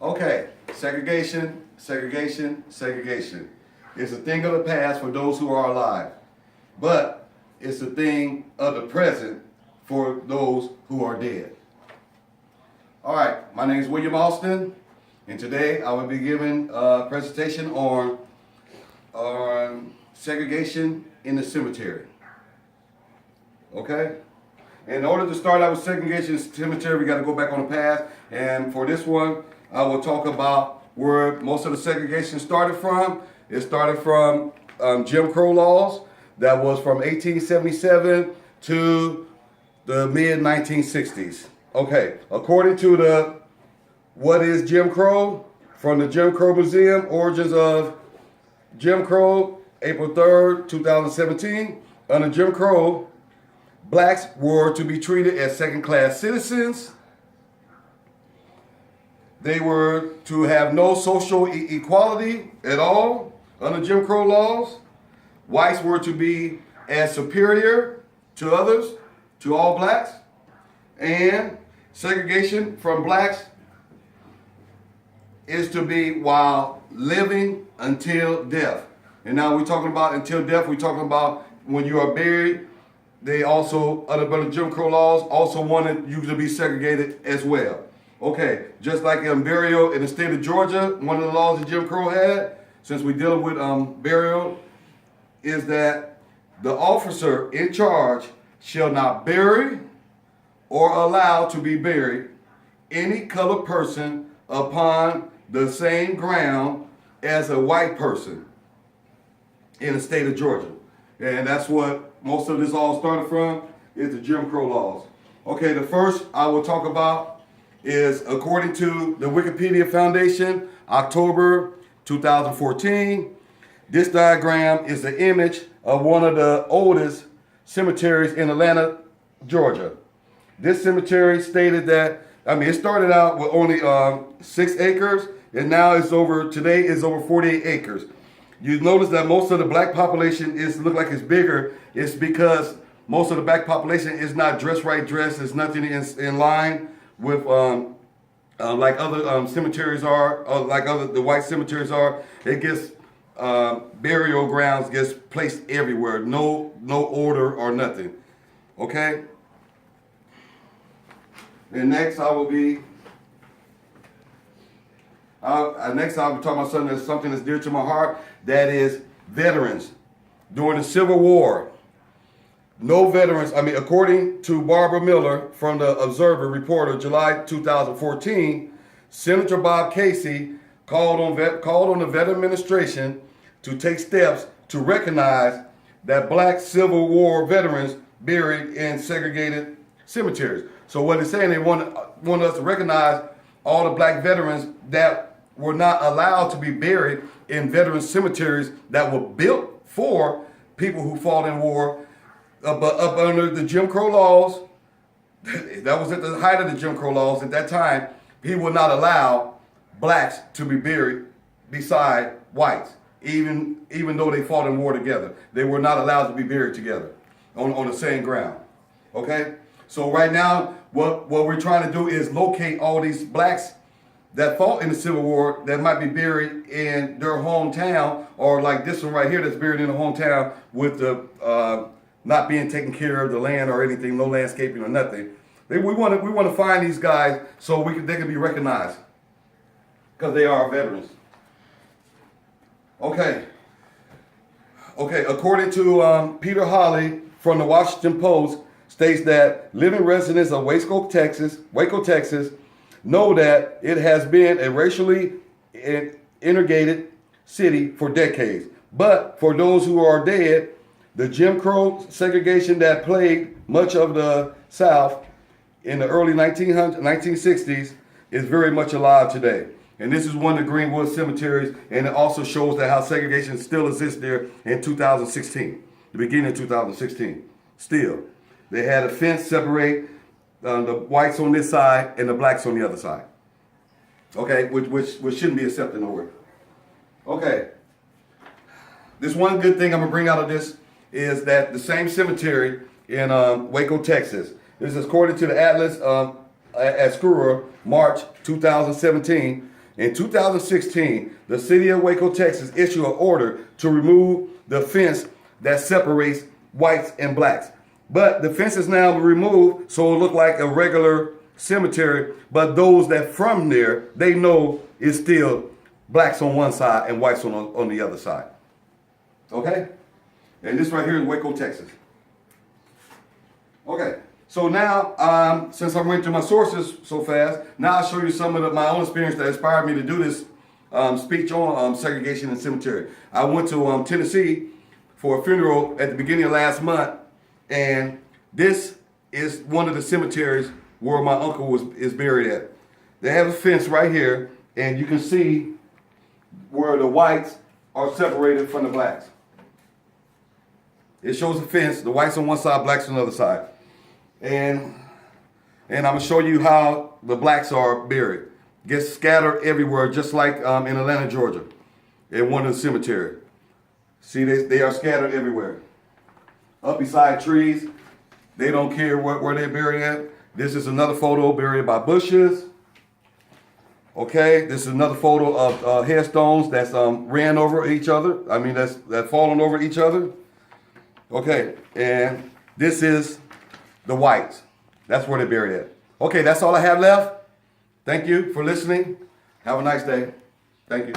Okay, segregation, segregation, segregation. It's a thing of the past for those who are alive, but it's a thing of the present for those who are dead. All right, my name is William Austin, and today I will be giving a presentation on segregation in the cemetery. Okay? In order to start out with segregation in the cemetery, we got to go back on the past, and for this one, I will talk about where most of the segregation started from. It started from Jim Crow laws that was from 1877 to the mid-1960s. Okay, according to the What is Jim Crow? From the Jim Crow Museum, Origins of Jim Crow, April 3rd, 2017. Under Jim Crow, blacks were to be treated as second-class citizens. They were to have no social equality at all under Jim Crow laws. Whites were to be as superior to others, to all blacks. And segregation from blacks is to be while living until death. And now we're talking about until death, we're talking about when you are buried. They also, under Jim Crow laws, also wanted you to be segregated as well. Okay, just like burial in the state of Georgia, one of the laws that Jim Crow had, since we're dealing with burial, is that the officer in charge shall not bury or allow to be buried any colored person upon the same ground as a white person in the state of Georgia. And that's what most of this all started from, is the Jim Crow laws. Okay, the first I will talk about is, according to the Wikipedia Foundation, October 2014. This diagram is the image of one of the oldest cemeteries in Atlanta, Georgia. This cemetery stated that, it started out with only 6 acres, and now today is over 48 acres. You notice that most of the black population look like it's bigger. It's because most of the black population is not dressed right dressed. There's nothing in line with like other cemeteries are, the white cemeteries are. It gets burial grounds gets placed everywhere. No order or nothing. Okay. And next I'll be talking about something that's dear to my heart. That is veterans. During the Civil War, no veterans, according to Barbara Miller from the Observer Reporter, July 2014, Senator Bob Casey called on the Veteran Administration to take steps to recognize that black Civil War veterans buried in segregated cemeteries. So what they're saying, they want us to recognize all the black veterans that were not allowed to be buried in veteran cemeteries that were built for people who fought in war. But up under the Jim Crow laws, that was at the height of the Jim Crow laws at that time, he would not allow blacks to be buried beside whites, even though they fought in war together. They were not allowed to be buried together on the same ground. Okay? So right now, what we're trying to do is locate all these blacks that fought in the Civil War that might be buried in their hometown, or like this one right here that's buried in the hometown with the not being taken care of, the land or anything, no landscaping or nothing. We want to find these guys so they can be recognized because they are veterans. Okay. According to Peter Holley from the Washington Post, states that living residents of Waco, Texas, know that it has been a racially integrated city for decades. But for those who are dead, the Jim Crow segregation that plagued much of the South in the early 1960s is very much alive today. And this is one of the Greenwood cemeteries, and it also shows that how segregation still exists there in 2016, the beginning of 2016. Still, they had a fence separate the whites on this side and the blacks on the other side. Okay, which shouldn't be accepted nowhere. Okay, this one good thing I'm gonna bring out of this is that the same cemetery in Waco, Texas. This is according to the Atlas at Screwer, March 2017. In 2016, the city of Waco, Texas issued an order to remove the fence that separates whites and blacks. But the fence is now removed, so it look like a regular cemetery. But those that from there, they know it's still blacks on one side and whites on the other side. Okay? And this right here is Waco, Texas. Okay. So now, since I went to my sources so fast, now I'll show you some of my own experience that inspired me to do this speech on segregation and cemetery. I went to Tennessee for a funeral at the beginning of last month, and this is one of the cemeteries where my uncle is buried at. They have a fence right here, and you can see where the whites are separated from the blacks. It shows the fence, the whites on one side, blacks on the other side. And I'm going to show you how the blacks are buried. Get scattered everywhere, just like in Atlanta, Georgia, in one of the cemeteries. See, they are scattered everywhere. Up beside trees. They don't care where they're buried at. This is another photo buried by bushes. Okay, this is another photo of headstones that's ran over each other. I mean, that's fallen over each other. Okay, and this is the whites. That's where they're buried at. Okay, that's all I have left. Thank you for listening. Have a nice day. Thank you.